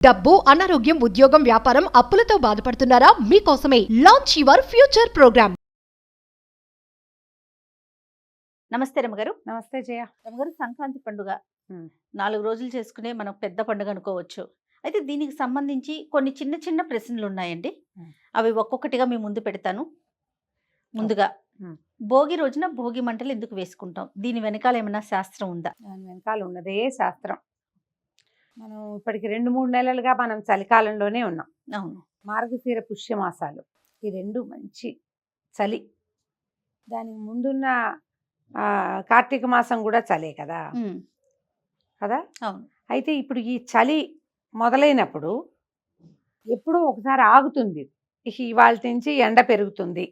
డబ్బు, అనారోగ్యం, ఉద్యోగం, వ్యాపారం, అప్పులతో బాధపడుతున్నారా? మీకోసమే లాంచ్ యువర్ ఫ్యూచర్ ప్రోగ్రామ్. నమస్తే రమగారు. నమస్తే జయ. రమగారు, సంక్రాంతి పండుగ 4 రోజులు చేసుకునే మనం పెద్ద పండుగ అనుకోవచ్చు. అయితే దీనికి సంబంధించి కొన్ని చిన్న చిన్న ప్రశ్నలు ఉన్నాయండి. అవి ఒక్కొక్కటిగా మీ ముందు పెడతాను. ముందుగా భోగి రోజున భోగి మంటలు ఎందుకు వేసుకుంటాం? దీని వెనకాల ఏమైనా శాస్త్రం ఉందా? దాని వెనకాల ఉన్నదే శాస్త్రం. మనం ఇప్పటికి 2-3 నెలలుగా మనం చలికాలంలోనే ఉన్నాం. అవును. మార్గశిర పుష్యమాసాలు ఈ రెండు మంచి చలి. దానికి ముందున్న కార్తీక మాసం కూడా చలే కదా కదా. అవును. అయితే ఇప్పుడు ఈ చలి మొదలైనప్పుడు ఎప్పుడో ఒకసారి ఆగుతుంది. ఇవాళ నుంచి ఎండ పెరుగుతుంది,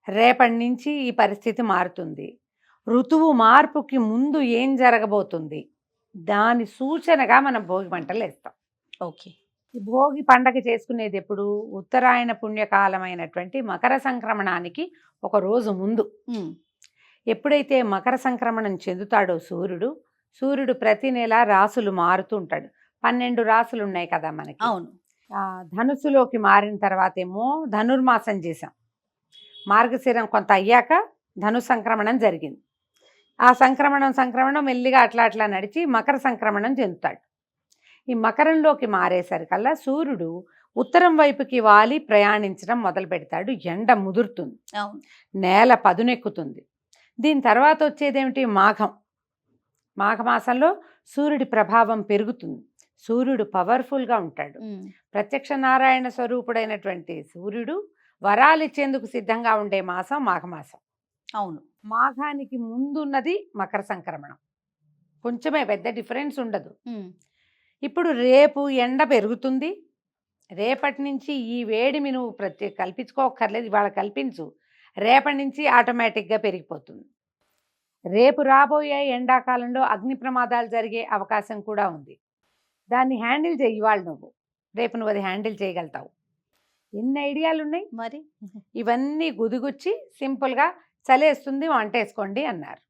రేపటి నుంచి ఈ పరిస్థితి మారుతుంది. ఋతువు మార్పుకి ముందు ఏం జరగబోతుంది, దాని సూచనగా మనం భోగి మంటలు వేస్తాం. ఓకే. ఈ భోగి పండగ చేసుకునేది ఎప్పుడు? ఉత్తరాయణ పుణ్యకాలమైనటువంటి మకర సంక్రమణానికి ఒక రోజు ముందు. ఎప్పుడైతే మకర సంక్రమణం చెందుతాడో సూర్యుడు ప్రతి నెల రాసులు మారుతూ ఉంటాడు. 12 రాసులు ఉన్నాయి కదా మనకి. అవును. ధనుసులోకి మారిన తర్వాత ఏమో ధనుర్మాసం చేసాం. మార్గశిరం కొంత అయ్యాక ధను సంక్రమణం జరిగింది. ఆ సంక్రమణం మెల్లిగా అట్లా నడిచి మకర సంక్రమణం చెందుతాడు. ఈ మకరంలోకి మారేసరికల్లా సూర్యుడు ఉత్తరం వైపుకి వాలి ప్రయాణించడం మొదలు పెడతాడు. ఎండ ముదురుతుంది, నేల పదునెక్కుతుంది. దీని తర్వాత వచ్చేదేమిటి? మాఘమాసంలో సూర్యుడి ప్రభావం పెరుగుతుంది. సూర్యుడు పవర్ఫుల్గా ఉంటాడు. ప్రత్యక్ష నారాయణ స్వరూపుడైనటువంటి సూర్యుడు వరాలిచ్చేందుకు సిద్ధంగా ఉండే మాసం మాఘమాసం. అవును. మాఘానికి ముందున్నది మకర సంక్రమణం. కొంచెమే, పెద్ద డిఫరెన్స్ ఉండదు. ఇప్పుడు రేపు ఎండ పెరుగుతుంది. రేపటి నుంచి ఈ వేడిమి నువ్వు కల్పించుకోక్కర్లేదు, ఇవాళ కల్పించు. రేపటి నుంచి ఆటోమేటిక్గా పెరిగిపోతుంది. రేపు రాబోయే ఎండాకాలంలో అగ్ని ప్రమాదాలు జరిగే అవకాశం కూడా ఉంది. దాన్ని హ్యాండిల్ చేయి ఇవాళ నువ్వు. రేపు నువ్వు అది హ్యాండిల్ చేయగలుగుతావు. ఎన్ని ఐడియాలు ఉన్నాయి మరి. ఇవన్నీ గుదిగుచ్చి సింపుల్గా చలేస్తుంది, మంట వేసుకోండి అన్నారు.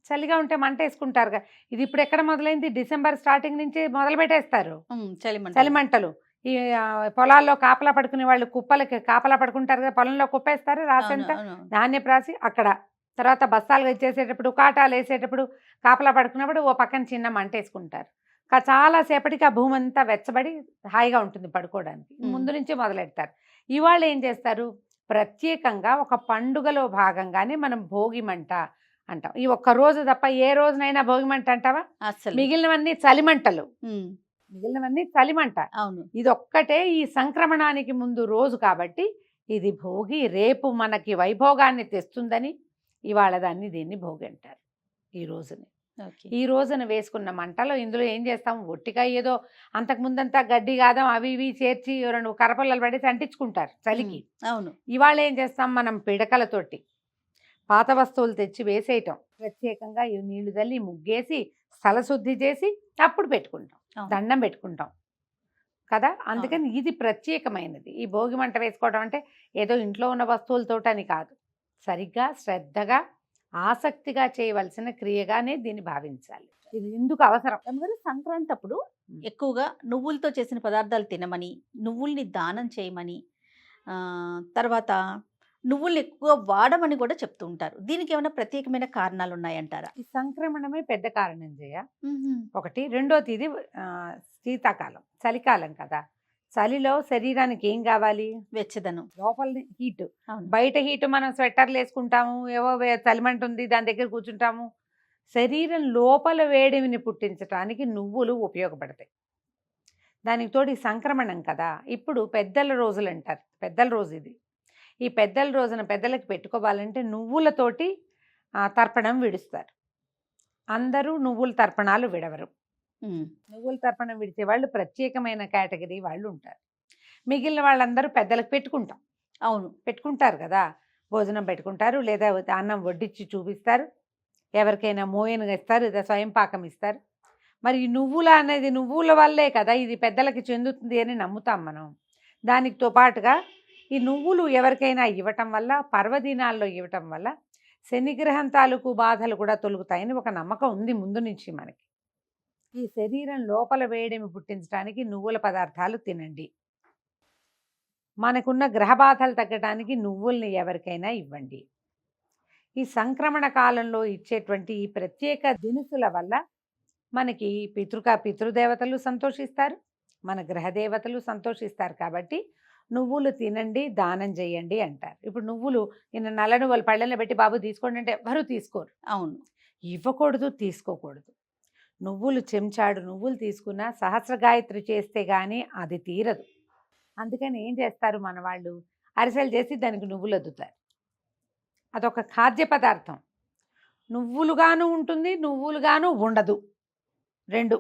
చలిగా ఉంటే మంట వేసుకుంటారుగా. ఇది ఇప్పుడు ఎక్కడ మొదలైంది? డిసెంబర్ స్టార్టింగ్ నుంచి మొదలు పెట్టేస్తారు చలిమంటలు. ఈ పొలాల్లో కాపలా పడుకునే వాళ్ళు కుప్పలకి కాపలా పడుకుంటారు కదా, పొలంలో కుప్పేస్తారు రాసంతా ధాన్యపు రాసి. అక్కడ తర్వాత బస్తాలు వేసేటప్పుడు, కాటాలు వేసేటప్పుడు, కాపలా పడుకున్నప్పుడు ఓ పక్కన చిన్న మంట వేసుకుంటారు. చాలా సేపటికి ఆ భూమి అంతా వెచ్చబడి హాయిగా ఉంటుంది పడుకోవడానికి. ముందు నుంచి మొదలెడతారు. ఇవాళ ఏం చేస్తారు? ప్రత్యేకంగా ఒక పండుగలో భాగంగానే మనం భోగి మంట అంటాం. ఈ ఒక్క రోజు తప్ప ఏ రోజునైనా భోగి మంట అంటావా? అసలు మిగిలినవన్నీ చలిమంటలు. అవును. ఇది ఒక్కటే ఈ సంక్రమణానికి ముందు రోజు కాబట్టి ఇది భోగి. రేపు మనకి వైభోగాన్ని తెస్తుందని ఇవాళ దీన్ని భోగి అంటారు. ఈ రోజున వేసుకున్న మంటలో ఇందులో ఏం చేస్తాం? ఒట్టిగా ఏదో అంతకుముందంతా గడ్డి గాదం అవి ఇవి చేర్చి 2 కరపల్లలు పడేసి అంటించుకుంటారు చలికి. అవును. ఇవాళ ఏం చేస్తాం? మనం పిడకలతోటి పాత వస్తువులు తెచ్చి వేసేయటం. ప్రత్యేకంగా ఈ నీళ్లు చల్లి ముగ్గేసి స్థలశుద్ధి చేసి అప్పుడు పెట్టుకుంటాం, దండం పెట్టుకుంటాం కదా. అందుకని ఇది ప్రత్యేకమైనది. ఈ భోగి మంట వేసుకోవడం అంటే ఏదో ఇంట్లో ఉన్న వస్తువులతోటని కాదు, సరిగ్గా శ్రద్ధగా ఆసక్తిగా చేయవలసిన క్రియగానే దీన్ని భావించాలి. ఇది ఎందుకు అవసరం? సంక్రాంతి అప్పుడు ఎక్కువగా నువ్వులతో చేసిన పదార్థాలు తినమని, నువ్వుల్ని దానం చేయమని, తర్వాత నువ్వుల్ని ఎక్కువ వాడమని కూడా చెప్తూ ఉంటారు. దీనికి ఏమైనా ప్రత్యేకమైన కారణాలు ఉన్నాయంటారా? ఈ సంక్రమణమే పెద్ద కారణం చేయ ఒకటి. రెండోది ఇది శీతాకాలం, చలికాలం కదా. చలిలో శరీరానికి ఏం కావాలి? వెచ్చదనం. లోపల హీట్, బయట హీట్. మనం స్వెట్టర్లు వేసుకుంటాము, ఏవో చలిమంట ఉంది దాని దగ్గర కూర్చుంటాము. శరీరం లోపల వేడిని పుట్టించడానికి నువ్వులు ఉపయోగపడతాయి. దానికి తోడు సంక్రమణం కదా. ఇప్పుడు పెద్దల రోజులు అంటారు, పెద్దల రోజు ఇది. ఈ పెద్దల రోజున పెద్దలకి పెట్టుకోవాలంటే నువ్వులతోటి తర్పణం విడుస్తారు. అందరూ నువ్వుల తర్పణాలు విడవరు. నువ్వుల తర్పణం విడిచే వాళ్ళు ప్రత్యేకమైన కేటగిరీ వాళ్ళు ఉంటారు. మిగిలిన వాళ్ళందరూ పెద్దలకు పెట్టుకుంటాం. అవును, పెట్టుకుంటారు కదా. భోజనం పెట్టుకుంటారు, లేదా అన్నం వడ్డించి చూపిస్తారు, ఎవరికైనా మోయనుగా ఇస్తారు, లేదా స్వయం పాకం ఇస్తారు. మరి ఈ నువ్వుల అనేది నువ్వుల వల్లే కదా ఇది పెద్దలకి చెందుతుంది అని నమ్ముతాం మనం. దానితో పాటుగా ఈ నువ్వులు ఎవరికైనా ఇవ్వటం వల్ల, పర్వదినాల్లో ఇవ్వటం వల్ల శనిగ్రహం తాలూకు బాధలు కూడా తొలుగుతాయని ఒక నమ్మకం ఉంది ముందు నుంచి మనకి. ఈ శరీరం లోపల వేడిమి పుట్టించడానికి నువ్వుల పదార్థాలు తినండి. మనకున్న గ్రహ బాధలు తగ్గడానికి నువ్వుల్ని ఎవరికైనా ఇవ్వండి. ఈ సంక్రమణ కాలంలో ఇచ్చేటువంటి ఈ ప్రత్యేక దినుసుల వల్ల మనకి పితృదేవతలు సంతోషిస్తారు, మన గ్రహదేవతలు సంతోషిస్తారు. కాబట్టి నువ్వులు తినండి, దానం చేయండి అంటారు. ఇప్పుడు నువ్వులు నిన్న నల్ల నువ్వులు పళ్ళెంలో పెట్టి బాబు తీసుకోండి అంటే ఎవరు తీసుకోరు. అవును, ఇవ్వకూడదు, తీసుకోకూడదు. నువ్వులు చెంచాడు నువ్వులు తీసుకున్నా సహస్ర గాయత్రి చేస్తే కానీ అది తీరదు. అందుకని ఏం చేస్తారు మన వాళ్ళు, అరిసెలు చేసి దానికి నువ్వులు అద్దుతారు. అదొక ఖాద్య పదార్థం. నువ్వులుగాను ఉంటుంది, నువ్వులుగాను ఉండదు, రెండు.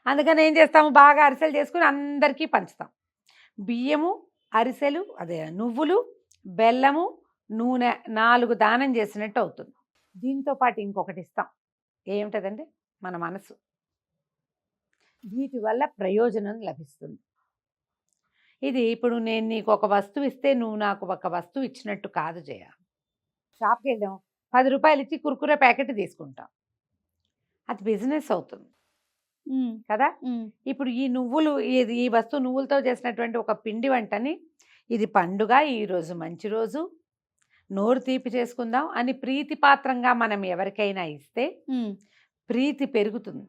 అందుకని ఏం చేస్తాము, బాగా అరిసెలు చేసుకుని అందరికీ పంచుతాం. బియ్యము, అరిసెలు, అదే నువ్వులు, బెల్లము, నూనె 4 దానం చేసినట్టు అవుతుంది. దీంతో పాటు ఇంకొకటి ఇస్తాం. ఏమిటదంటే మన మనసు. వీటి వల్ల ప్రయోజనం లభిస్తుంది. ఇది ఇప్పుడు నేను నీకు ఒక వస్తువు ఇస్తే నువ్వు నాకు ఒక వస్తువు ఇచ్చినట్టు కాదు జయ. షాప్కి వెళ్ళాం, 10 రూపాయలు ఇచ్చి కుర్కురే ప్యాకెట్ తీసుకుంటాం, అది బిజినెస్ అవుతుంది కదా. ఇప్పుడు ఈ నువ్వులు, ఈ వస్తువు నువ్వులతో చేసినటువంటి ఒక పిండి వంటని, ఇది పండుగ, ఈరోజు మంచి రోజు, నోరు తీపి చేసుకుందాం అని ప్రీతిపాత్రంగా మనం ఎవరికైనా ఇస్తే ప్రీతి పెరుగుతుంది.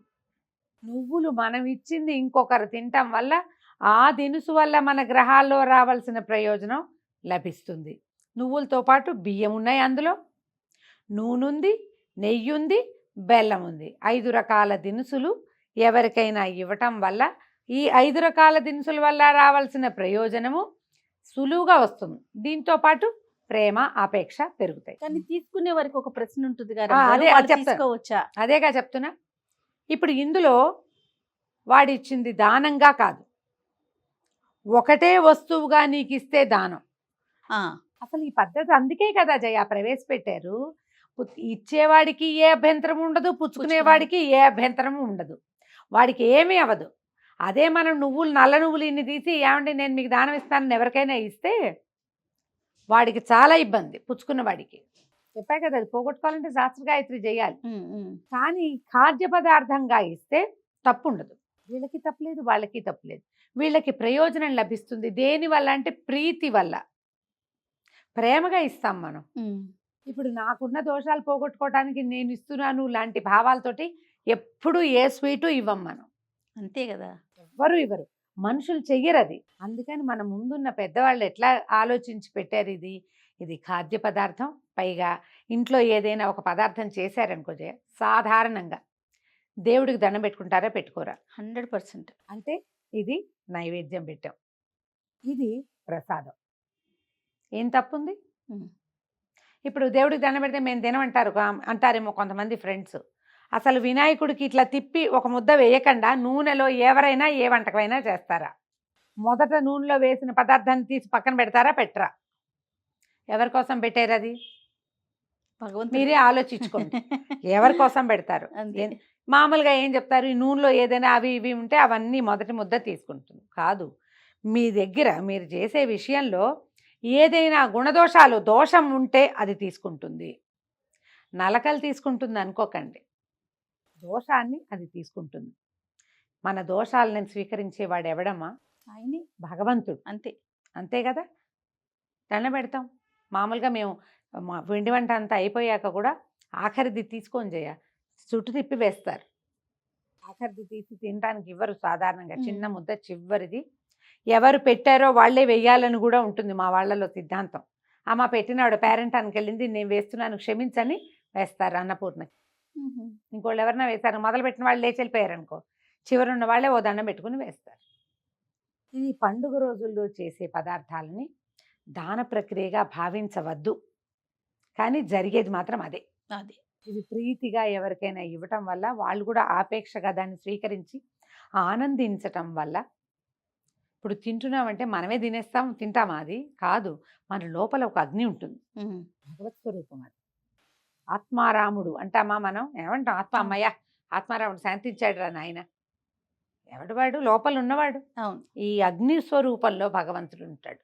నువ్వులు మనం ఇచ్చింది ఇంకొకరు తినటం వల్ల ఆ దినుసు వల్ల మన గ్రహాల్లో రావాల్సిన ప్రయోజనం లభిస్తుంది. నువ్వులతో పాటు బియ్యం ఉన్నాయి, అందులో నూనె ఉంది, నెయ్యి ఉంది, బెల్లం ఉంది. 5 రకాల దినుసులు ఎవరికైనా ఇవ్వటం వల్ల ఈ 5 రకాల దినుసుల వల్ల రావాల్సిన ప్రయోజనము సులువుగా వస్తుంది. దీంతో పాటు ప్రేమ, ఆపేక్ష పెరుగుతాయి. కానీ తీసుకునే వారికి ఒక ప్రశ్న ఉంటుంది కదా, అదే తీసుకోవచ్చా? అదేగా చెప్తున్నా. ఇప్పుడు ఇందులో వాడిచ్చింది దానంగా కాదు, ఒకటే వస్తువుగా నీకు ఇస్తే దానం. అసలు ఈ పద్ధతి అందుకే కదా జయ ప్రవేశపెట్టారు. ఇచ్చేవాడికి ఏ అభ్యంతరం ఉండదు, పుచ్చుకునేవాడికి ఏ అభ్యంతరం ఉండదు, వాడికి ఏమీ అవ్వదు. అదే మనం నల్ల నువ్వులు ఇన్ని తీసి ఏమంటే నేను మీకు దానం ఇస్తానని ఎవరికైనా ఇస్తే వాడికి చాలా ఇబ్బంది, పుచ్చుకున్న వాడికి. చెప్పా కదా, అది పోగొట్టుకోవాలంటే శాస్త్ర గాయత్రి చేయాలి. కానీ ఖాద్య పదార్థంగా ఇస్తే తప్పు ఉండదు. వీళ్ళకి తప్పులేదు, వాళ్ళకి తప్పులేదు. వీళ్ళకి ప్రయోజనం లభిస్తుంది. దేని వల్ల అంటే ప్రీతి వల్ల, ప్రేమగా ఇస్తాం మనం. ఇప్పుడు నాకున్న దోషాలు పోగొట్టుకోవడానికి నేను ఇస్తున్నాను లాంటి భావాలతోటి ఎప్పుడు ఏ స్వీటు ఇవ్వం మనం. అంతే కదా, ఎవ్వరు ఇవ్వరు, మనుషులు చెయ్యరు అది. అందుకని మన ముందున్న పెద్దవాళ్ళు ఎట్లా ఆలోచించి పెట్టారు, ఇది ఖాద్య పదార్థం. పైగా ఇంట్లో ఏదైనా ఒక పదార్థం చేశారనుకో జయ, సాధారణంగా దేవుడికి దండం పెట్టుకుంటారా, పెట్టుకోరా? 100%. అంటే ఇది నైవేద్యం పెట్టాం, ఇది ప్రసాదం, ఏం తప్పుంది? ఇప్పుడు దేవుడికి దండం పెడితే మేము తినమంటారు అంటారేమో కొంతమంది ఫ్రెండ్స్. అసలు వినాయకుడికి ఇట్లా తిప్పి ఒక ముద్ద వేయకుండా నూనెలో ఎవరైనా ఏ వంటకమైనా చేస్తారా? మొదట నూనెలో వేసిన పదార్థాన్ని తీసి పక్కన పెడతారా, పెట్టరా? ఎవరి కోసం పెట్టారు అది మీరే ఆలోచించుకోండి. ఎవరి కోసం పెడతారు? మామూలుగా ఏం చెప్తారు, ఈ నూనెలో ఏదైనా అవి ఇవి ఉంటే అవన్నీ మొదటి ముద్ద తీసుకుంటుంది. కాదు, మీ దగ్గర మీరు చేసే విషయంలో ఏదైనా గుణదోషాలు, దోషం ఉంటే అది తీసుకుంటుంది. నలకలు తీసుకుంటుంది అనుకోకండి, దోషాన్ని అది తీసుకుంటుంది. మన దోషాలను స్వీకరించేవాడు ఎవడమ్మా? ఆయనే, భగవంతుడు. అంతే కదా. దండ పెడతాం. మామూలుగా మేము పిండి వంట అంతా అయిపోయాక కూడా ఆఖరిది తీసుకొని చేయ చుట్టు తిప్పి వేస్తారు. ఆఖరిది తీసి తినడానికి ఇవ్వరు సాధారణంగా, చిన్న ముద్ద చివరిది. ఎవరు పెట్టారో వాళ్ళే వెయ్యాలని కూడా ఉంటుంది మా వాళ్ళలో సిద్ధాంతం. అమ్మ పెట్టినాడు పేరెంటానికి వెళ్ళింది, నేను వేస్తున్నాను క్షమించని వేస్తారు అన్నపూర్ణకి. ఇంకోళ్ళు ఎవరైనా వేశారు, మొదలు పెట్టిన వాళ్ళు లేచి వెళ్ళిపోయారు అనుకో, చివరున్న వాళ్ళే ఓ దండం పెట్టుకుని వేస్తారు. ఇది పండుగ రోజుల్లో చేసే పదార్థాలని దాన ప్రక్రియగా భావించవద్దు, కానీ జరిగేది మాత్రం అదే. ఇది ప్రీతిగా ఎవరికైనా ఇవ్వటం వల్ల వాళ్ళు కూడా ఆపేక్షగా దాన్ని స్వీకరించి ఆనందించటం వల్ల, ఇప్పుడు తింటున్నామంటే మనమే తింటామా? అది కాదు, మన లోపల ఒక అగ్ని ఉంటుంది, భగవత్ స్వరూపం అది. ఆత్మారాముడు అంటామా మనం, ఏమంటాం? అమ్మయ్య ఆత్మారాముడు శాంతించాడు రా నాయన. ఎవడివాడు? లోపల ఉన్నవాడు. ఈ అగ్ని స్వరూపంలో భగవంతుడు ఉంటాడు.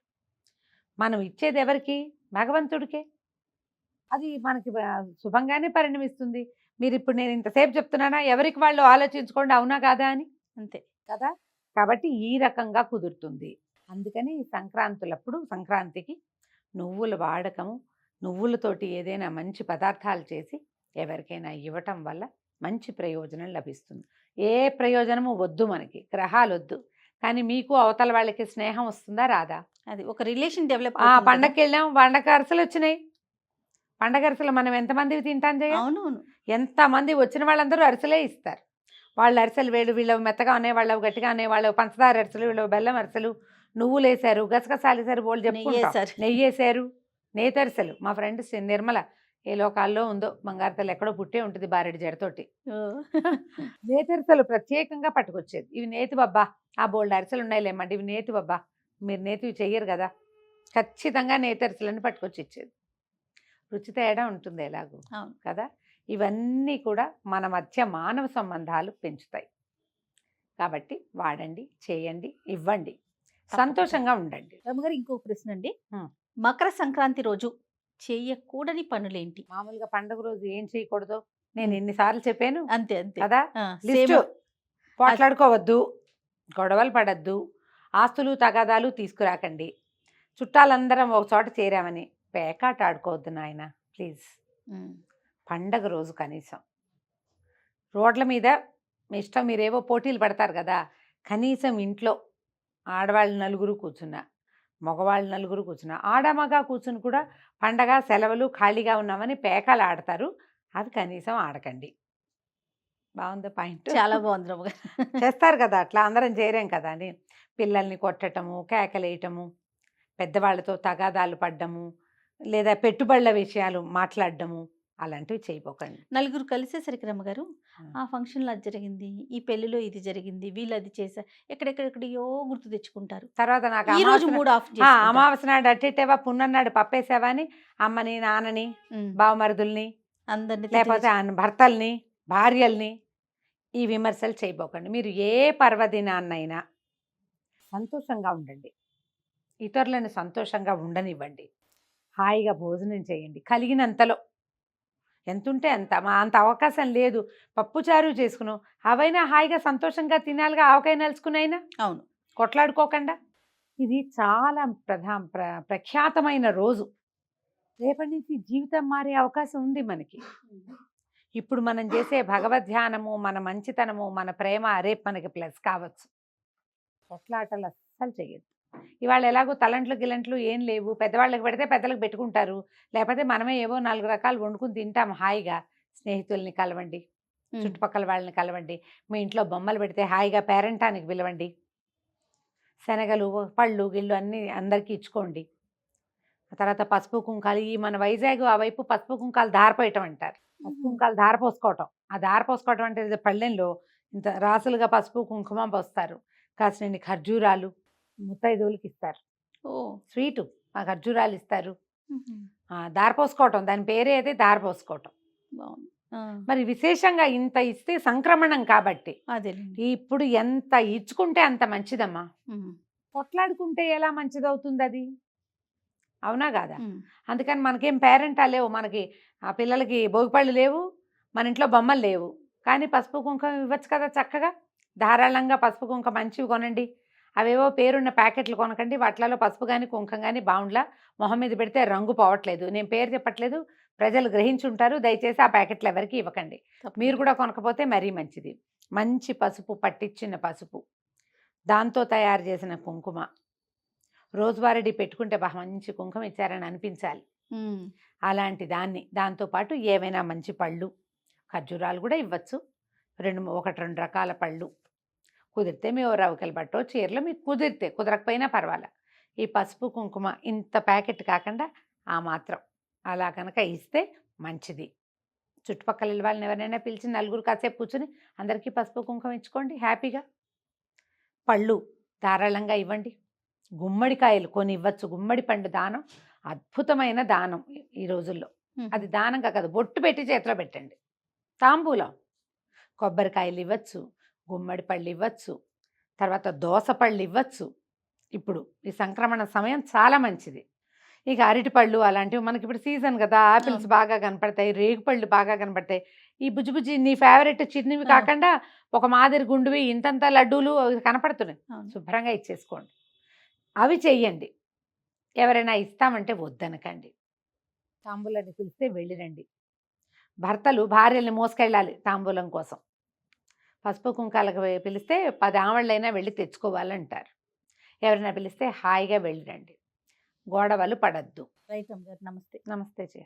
మనం ఇచ్చేది ఎవరికి? భగవంతుడికే. అది మనకి శుభంగానే పరిణమిస్తుంది. మీరు ఇప్పుడు నేను ఇంతసేపు చెప్తున్నానా, ఎవరికి వాళ్ళు ఆలోచించుకోండి అవునా కాదా అని, అంతే. కదా. కాబట్టి ఈ రకంగా కుదురుతుంది. అందుకని ఈ సంక్రాంతికి నువ్వుల వాడకము, నువ్వులతోటి ఏదైనా మంచి పదార్థాలు చేసి ఎవరికైనా ఇవ్వటం వల్ల మంచి ప్రయోజనం లభిస్తుంది. ఏ ప్రయోజనము వద్దు, మనకి గ్రహాలు వద్దు, కానీ మీకు అవతల వాళ్ళకి స్నేహం వస్తుందా రాదా? అది ఒక రిలేషన్ డెవలప్. పండగకి వెళ్ళాం, పండగ అరసలు వచ్చినాయి. పండగ అరసలు మనం ఎంతమంది తింటాం చేయ? అవునవును. ఎంతమంది వచ్చిన వాళ్ళందరూ అరిసెలే ఇస్తారు. వాళ్ళు అరిసెలు వీళ్ళు మెత్తగా అనేవాళ్ళు, గట్టిగా అనేవాళ్ళు, పంచదార అరిసెలు, వీళ్ళు బెల్లం అరిసెలు, నువ్వులు వేసారు, గసగసాలు వేసారు, బోళ్ళు చెప్పుకుంటారు, నెయ్యి వేసారు, నేతరిసెలు. మా ఫ్రెండ్ నిర్మల ఏ లోకాల్లో ఉందో, బంగారతలు ఎక్కడో పుట్టే ఉంటుంది బారెడి జడతోటి. నేతరిసెలు ప్రత్యేకంగా పట్టుకొచ్చేది. ఇవి నేతి బబ్బా, ఆ బోల్డ్ అరిసెలు ఉన్నాయిలేమండి, ఇవి నేతి బబ్బా, మీరు నేతివి చెయ్యరు కదా, ఖచ్చితంగా నేతరిసెలను పట్టుకొచ్చి ఇచ్చేది. రుచి తేడా ఉంటుంది ఎలాగో కదా. ఇవన్నీ కూడా మన మధ్య మానవ సంబంధాలు పెంచుతాయి. కాబట్టి వాడండి, చేయండి, ఇవ్వండి, సంతోషంగా ఉండండి. రమ్మగారు ఇంకొక ప్రశ్న అండి, మకర సంక్రాంతి రోజు చేయకూడని పనులేంటి? మామూలుగా పండుగ రోజు ఏం చేయకూడదు నేను ఎన్నిసార్లు చెప్పాను, అంతే అంతే కదా. లిస్టు పోట్లాడుకోవద్దు, గొడవలు పడద్దు, ఆస్తులు తగాదాలు తీసుకురాకండి, చుట్టాలందరం ఒక చోట చేరామని పేకాట ఆడుకోవద్దు నాయన ప్లీజ్. పండగ రోజు కనీసం రోడ్ల మీద మీ ఇష్టం, మీరేవో పోటీలు పడతారు కదా, కనీసం ఇంట్లో ఆడవాళ్ళు 4 కూర్చున్నా, మగవాళ్ళు 4 కూర్చున్నా, ఆడమగా కూర్చుని కూడా పండగ సెలవులు ఖాళీగా ఉన్నామని పేకాలు ఆడతారు, అవి కనీసం ఆడకండి. బాగుందా పాయింట్? చాలా బాగుంది రమ్మగారు. చేస్తారు కదా అట్లా, అందరం చేరాం కదా అని పిల్లల్ని కొట్టటము, కేకలేయటము, పెద్దవాళ్ళతో తగాదాలు పడ్డము, లేదా పెట్టుబడుల విషయాలు మాట్లాడడము, అలాంటివి చేయబోకండి. 4 కలిసేసరికి రమ్మగారు ఆ ఫంక్షన్లో అది జరిగింది, ఈ పెళ్లిలో ఇది జరిగింది, వీళ్ళు అది చేశారు, ఎక్కడెక్కడెక్కడో గుర్తు తెచ్చుకుంటారు. తర్వాత నాకు ఈ రోజు మూడ్ ఆఫ్ అమావాస్య నాడు అట్టేవా, పున్నన్నాడు పప్పేసావా అని అమ్మని, నాన్నని, బావమరుదుల్ని, అందరినీ లేకపోతే భర్తల్ని, భార్యల్ని ఈ విమర్శలు చేయబోకండి. మీరు ఏ పర్వదినాన్నైనా సంతోషంగా ఉండండి, ఇతరులను సంతోషంగా ఉండనివ్వండి, హాయిగా భోజనం చేయండి కలిగినంతలో. ఎంతుంటే అంత అవకాశం లేదు, పప్పుచారు చేసుకున్నాం, అవైనా హాయిగా సంతోషంగా తినాలిగా, ఆవకాయ నలుచుకునైనా. అవును, కొట్లాడుకోకుండా. ఇది చాలా ప్రఖ్యాతమైన రోజు. రేపటి నుంచి జీవితం మారే అవకాశం ఉంది మనకి. ఇప్పుడు మనం చేసే భగవద్ధ్యానము, మన మంచితనము, మన ప్రేమ రేపు మనకి ప్లస్ కావచ్చు. కొట్లాటలు అస్సలు చెయ్యొద్దు. ఇవాళ ఎలాగో తలంట్లు గిలంట్లు ఏం లేవు, పెద్దవాళ్ళకి పెడితే పెద్దలకు పెట్టుకుంటారు, లేకపోతే మనమే ఏవో 4 రకాలు వండుకుని తింటాం హాయిగా. స్నేహితుల్ని కలవండి, చుట్టుపక్కల వాళ్ళని కలవండి, మీ ఇంట్లో బొమ్మలు పెడితే హాయిగా పేరెంటానికి పిలవండి, శనగలు పళ్ళు గిళ్ళు అన్నీ అందరికీ ఇచ్చుకోండి. తర్వాత పసుపు కుంకాలు, ఈ మన వైజాగ్ ఆ వైపు పసుపు కుంకాలు దారపోయటం అంటారు. పసుపు కుంకాలు దారపోసుకోవటం, ఆ దారపోసుకోవటం అంటే పళ్ళెంలో ఇంత రాసులుగా పసుపు కుంకుమ పోస్తారు, కాసినన్ని ఖర్జూరాలు ముత్తైదువులకి ఇస్తారు. స్వీటు ఆ ఖర్జూరాలు ఇస్తారు. దారపోసుకోవటం, దాని పేరే అయితే దారపోసుకోవటం. మరి విశేషంగా ఇంత ఇస్తే సంక్రమణం కాబట్టి అదే ఇప్పుడు ఎంత ఇచ్చుకుంటే అంత మంచిదమ్మా. కొట్లాడుకుంటే ఎలా మంచిదవుతుంది అది, అవునా కాదా? అందుకని మనకేం పేరెంటా లేవు, మనకి ఆ పిల్లలకి భోగిపళ్ళు లేవు, మన ఇంట్లో బొమ్మలు లేవు, కానీ పసుపు కుంకుమ ఇవ్వచ్చు కదా చక్కగా. ధారాళంగా పసుపు కుంకుమ మంచివి కొనండి, అవేవో పేరున్న ప్యాకెట్లు కొనకండి, వాటిలలో పసుపు కానీ కుంకుమ కానీ బాగుండ్లా మొహం మీద పెడితే రంగు పోవట్లేదు. నేను పేరు చెప్పట్లేదు, ప్రజలు గ్రహించుంటారు, దయచేసి ఆ ప్యాకెట్లు ఎవరికి ఇవ్వకండి. మీరు కూడా కొనకపోతే మరీ మంచిది. మంచి పసుపు, పట్టించిన పసుపు, దాంతో తయారు చేసిన కుంకుమ, రోజువారీ పెట్టుకుంటే మంచి కుంకుమ ఇచ్చారని అనిపించాలి. అలాంటి దాన్ని, దాంతోపాటు ఏవైనా మంచి పళ్ళు, ఖర్జూరాలు కూడా ఇవ్వచ్చు, 1-2 రకాల పళ్ళు కుదిరితే, మీ రవికలు బట్టో చీరలు మీకు కుదిరితే, కుదరకపోయినా పర్వాలే, ఈ పసుపు కుంకుమ ఇంత ప్యాకెట్ కాకుండా ఆ మాత్రం అలా కనుక ఇస్తే మంచిది. చుట్టుపక్కల వాళ్ళని ఎవరైనా పిలిచి 4 కాసేపు కూర్చుని అందరికీ పసుపు కుంకుమ ఇచ్చుకోండి హ్యాపీగా. పళ్ళు ధారాళంగా ఇవ్వండి, గుమ్మడికాయలు కొని ఇవ్వచ్చు. గుమ్మడి పండు దానం అద్భుతమైన దానం ఈ రోజుల్లో. అది దానంగా కాదు, బొట్టు పెట్టి చేతిలో పెట్టండి. తాంబూలం కొబ్బరికాయలు ఇవ్వచ్చు, గుమ్మడి పళ్ళు ఇవ్వచ్చు, తర్వాత దోసపళ్ళు ఇవ్వచ్చు. ఇప్పుడు ఈ సంక్రమణ సమయం చాలా మంచిది. ఇక అరటిపళ్ళు అలాంటివి మనకి ఇప్పుడు సీజన్ కదా, ఆపిల్స్ బాగా కనపడతాయి, రేగుపళ్ళు బాగా కనపడతాయి, ఈ బుజ్జి బుజ్జి నీ ఫేవరెట్ చిన్నవి ఆ. కాకుండా ఒక మాదిరి గుండువి ఇంతంత లడ్డూలు అవి కనపడుతున్నాయి, అవును. శుభ్రంగా ఇచ్చేసుకోండి. అవి చెయ్యండి. ఎవరైనా ఇస్తామంటే వద్దనకండి. తాంబూలాన్ని పిలిస్తే వెళ్ళిరండి. భర్తలు భార్యల్ని మోసుకెళ్ళాలి తాంబూలం కోసం. పసుపు కుంకాలకు పిలిస్తే 10 ఆవిళ్ళైనా వెళ్ళి తెచ్చుకోవాలంటారు. ఎవరైనా పిలిస్తే హాయిగా వెళ్ళిరండి. గొడవలు పడద్దు. రైట్ అమ్మగారు, నమస్తే. నమస్తే చే